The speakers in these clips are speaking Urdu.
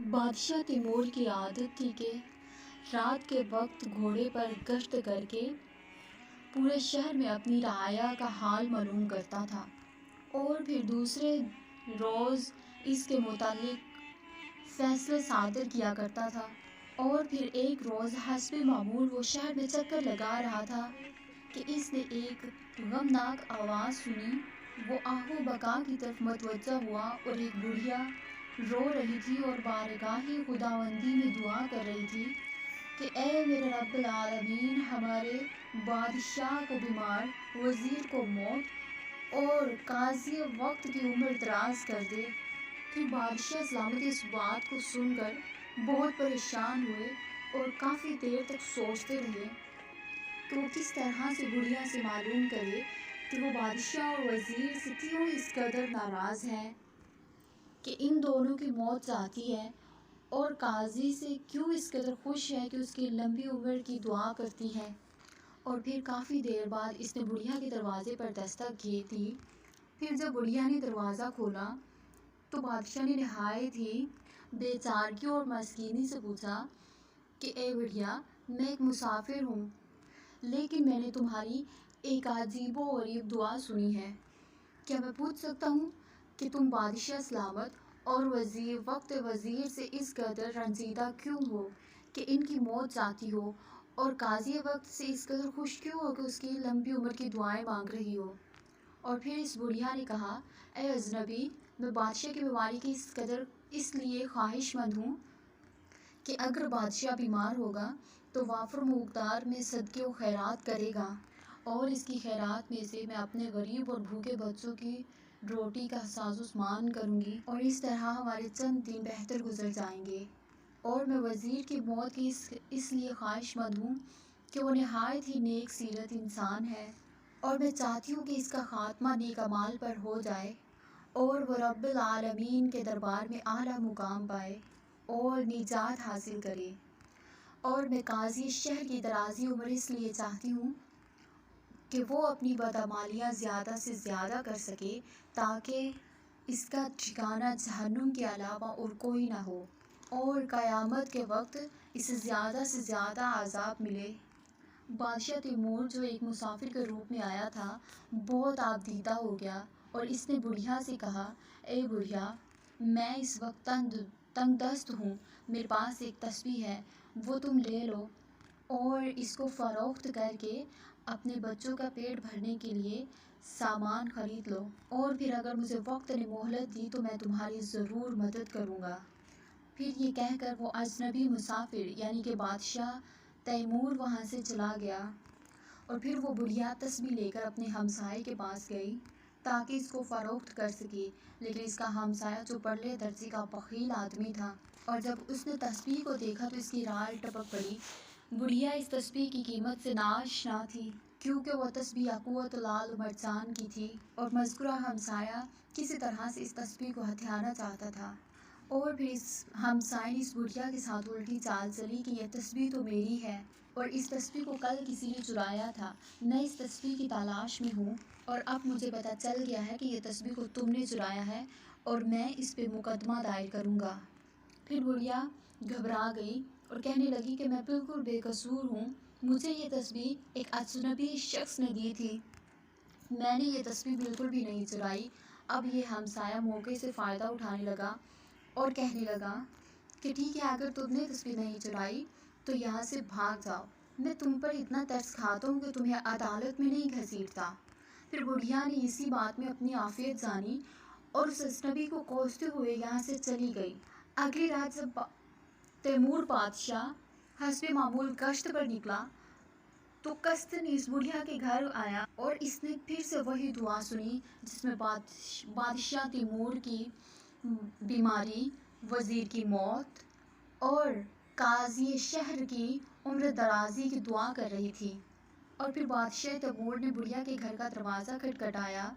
بادشاہ تیمور کی عادت تھی کہ رات کے وقت گھوڑے پر گشت کر کے پورے شہر میں اپنی رعایا کا حال معلوم کرتا تھا اور پھر دوسرے روز اس کے متعلق فیصلے صادر کیا کرتا تھا۔ اور پھر ایک روز حسب معمول وہ شہر میں چکر لگا رہا تھا کہ اس نے ایک غمناک آواز سنی۔ وہ آہو بکا کی طرف متوجہ ہوا اور ایک بڑھیا رو رہی تھی اور بارگاہ خداوندی میں دعا کر رہی تھی کہ اے میرے رب العالمین، ہمارے بادشاہ کو بیمار، وزیر کو موت اور قاضی وقت کی عمر دراز کر دے۔ پھر بادشاہ سلامت اس بات کو سن کر بہت پریشان ہوئے اور کافی دیر تک سوچتے رہے کہ وہ کس طرح سے بڑھیا سے معلوم کرے کہ وہ بادشاہ اور وزیر سے کیوں اس قدر ناراض ہے کہ ان دونوں کی موت چاہتی ہے، اور قاضی سے کیوں اس قدر خوش ہے کہ اس کی لمبی عمر کی دعا کرتی ہے۔ اور پھر کافی دیر بعد اس نے بڑھیا کے دروازے پر دستک کی تھی۔ پھر جب بڑھیا نے دروازہ کھولا تو بادشاہ نے نہایت ہی بے چارگی اور مسکینی سے پوچھا کہ اے بڑھیا، میں ایک مسافر ہوں، لیکن میں نے تمہاری ایک عجیب و غریب دعا سنی ہے۔ کیا میں پوچھ سکتا ہوں کہ تم بادشاہ سلامت اور وزیر وقت وزیر سے اس قدر رنجیدہ کیوں ہو کہ ان کی موت چاہتی ہو، اور قاضی وقت سے اس قدر خوش کیوں ہو کہ اس کی لمبی عمر کی دعائیں مانگ رہی ہو؟ اور پھر اس بڑھیا نے کہا، اے اجنبی، میں بادشاہ کی بیماری کی اس قدر اس لیے خواہش مند ہوں کہ اگر بادشاہ بیمار ہوگا تو وافر مقدار میں صدقے و خیرات کرے گا، اور اس کی خیرات میں سے میں اپنے غریب اور بھوکے بچوں کی روٹی کا سازوسامان کروں گی، اور اس طرح ہمارے چند دن بہتر گزر جائیں گے۔ اور میں وزیر کی موت کی اس لیے خواہش مند ہوں کہ وہ نہایت ہی نیک سیرت انسان ہے، اور میں چاہتی ہوں کہ اس کا خاتمہ نیک اعمال پر ہو جائے اور وہ رب العالمین کے دربار میں اعلیٰ مقام پائے اور نجات حاصل کرے۔ اور میں قاضی شہر کی درازی عمر اس لیے چاہتی ہوں کہ وہ اپنی بدعمالیاں زیادہ سے زیادہ کر سکے تاکہ اس کا ٹھکانہ جہنم کے علاوہ اور کوئی نہ ہو، اور قیامت کے وقت اسے زیادہ سے زیادہ عذاب ملے۔ بادشاہ تیمور، جو ایک مسافر کے روپ میں آیا تھا، بہت آبدیدہ ہو گیا اور اس نے بڑھیا سے کہا، اے بڑھیا، میں اس وقت تنگ دست ہوں، میرے پاس ایک تسبیح ہے، وہ تم لے لو اور اس کو فروخت کر کے اپنے بچوں کا پیٹ بھرنے کے لیے سامان خرید لو، اور پھر اگر مجھے وقت نے مہلت دی تو میں تمہاری ضرور مدد کروں گا۔ پھر یہ کہہ کر وہ اجنبی مسافر یعنی کہ بادشاہ تیمور وہاں سے چلا گیا، اور پھر وہ بڑھیا تسبیح لے کر اپنے ہمسائے کے پاس گئی تاکہ اس کو فروخت کر سکے، لیکن اس کا ہمسایہ جو پرلے درجے کا بخیل آدمی تھا، اور جب اس نے تسبیح کو دیکھا تو اس کی رال ٹپک پڑی۔ بڑھیا اس تسبیح کی قیمت سے ناآشنا تھی کیونکہ وہ تسبیح یاقوت لعل مرجان کی تھی، اور مذکورہ ہمسایہ کسی طرح سے اس تسبیح کو ہتھیانا چاہتا تھا، اور پھر اس ہمسائے نے اس بڑھیا کے ساتھ الٹی چال چلی کہ یہ تسبیح تو میری ہے اور اس تسبیح کو کل کسی نے چرایا تھا، میں اس تسبیح کی تلاش میں ہوں اور اب مجھے پتہ چل گیا ہے کہ یہ تسبیح کو تم نے چرایا ہے اور میں اس پہ مقدمہ دائر کروں گا۔ پھر بڑھیا گھبرا گئی اور کہنے لگی کہ میں بالکل بے قصور ہوں، مجھے یہ تسبیح ایک اجنبی شخص نے دی تھی، میں نے یہ تسبیح بالکل بھی نہیں چرائی۔ اب یہ ہمسایہ موقع سے فائدہ اٹھانے لگا اور کہنے لگا کہ ٹھیک ہے، اگر تم نے تسبیح نہیں چرائی تو یہاں سے بھاگ جاؤ، میں تم پر اتنا ترس کھاتا ہوں کہ تمہیں عدالت میں نہیں گھسیٹتا۔ پھر بڑھیا نے اسی بات میں اپنی عافیت جانی اور اس اجنبی کو کوستے ہوئے یہاں سے چلی گئی۔ اگلی رات جب تیمور بادشاہ حسب معمول گشت پر نکلا تو قسط نیز بڑھیا کے گھر آیا، اور اس نے پھر سے وہی دعا سنی جس میں بادشاہ تیمور کی بیماری، وزیر کی موت اور قاضی شہر کی عمر درازی کی دعا کر رہی تھی۔ اور پھر بادشاہ تیمور نے بڑھیا کے گھر کا دروازہ کھٹکھٹایا،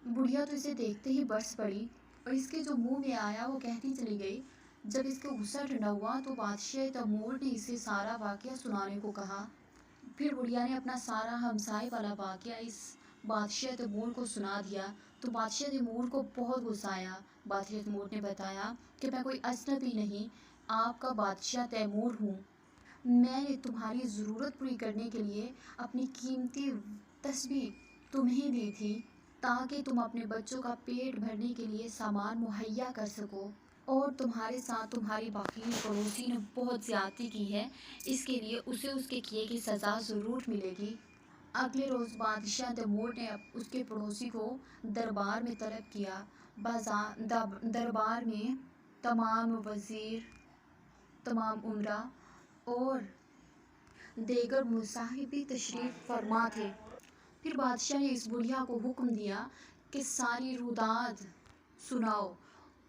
بڑھیا تو اسے دیکھتے ہی برس پڑی اور اس کے جو منہ میں آیا وہ کہتی چلی گئی۔ جب اس کا غصہ ٹھنڈا ہوا تو بادشاہ تیمور نے اسے سارا واقعہ سنانے کو کہا۔ پھر بڑھیا نے اپنا سارا ہمسائے والا واقعہ اس بادشاہ تیمور کو سنا دیا تو بادشاہ تیمور کو بہت غصہ آیا۔ بادشاہ تیمور نے بتایا کہ میں کوئی اجنبی نہیں، آپ کا بادشاہ تیمور ہوں۔ میں نے تمہاری ضرورت پوری کرنے کے لیے اپنی قیمتی تسبیح تمہیں دی تھی تاکہ تم اپنے بچوں کا پیٹ بھرنے کے لیے سامان مہیا کر سکو، اور تمہارے ساتھ تمہاری بخیل پڑوسی نے بہت زیادتی کی ہے، اس کے لیے اسے اس کے کیے کی سزا ضرور ملے گی۔ اگلے روز بادشاہ تیمور نے اس کے پڑوسی کو دربار میں طلب کیا۔ دربار میں تمام وزیر، تمام امراء اور دیگر مصاحبی تشریف فرما تھے۔ پھر بادشاہ نے اس بڑھیا کو حکم دیا کہ ساری روداد سناؤ،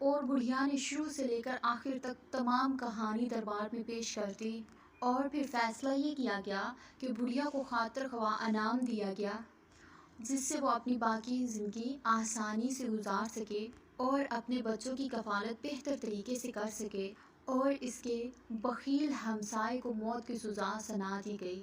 اور بڑھیا نے شروع سے لے کر آخر تک تمام کہانی دربار میں پیش کر دی۔ اور پھر فیصلہ یہ کیا گیا کہ بڑھیا کو خاطر خواہ انعام دیا گیا، جس سے وہ اپنی باقی زندگی آسانی سے گزار سکے اور اپنے بچوں کی کفالت بہتر طریقے سے کر سکے، اور اس کے بخیل ہمسائے کو موت کی سزا سنا دی گئی۔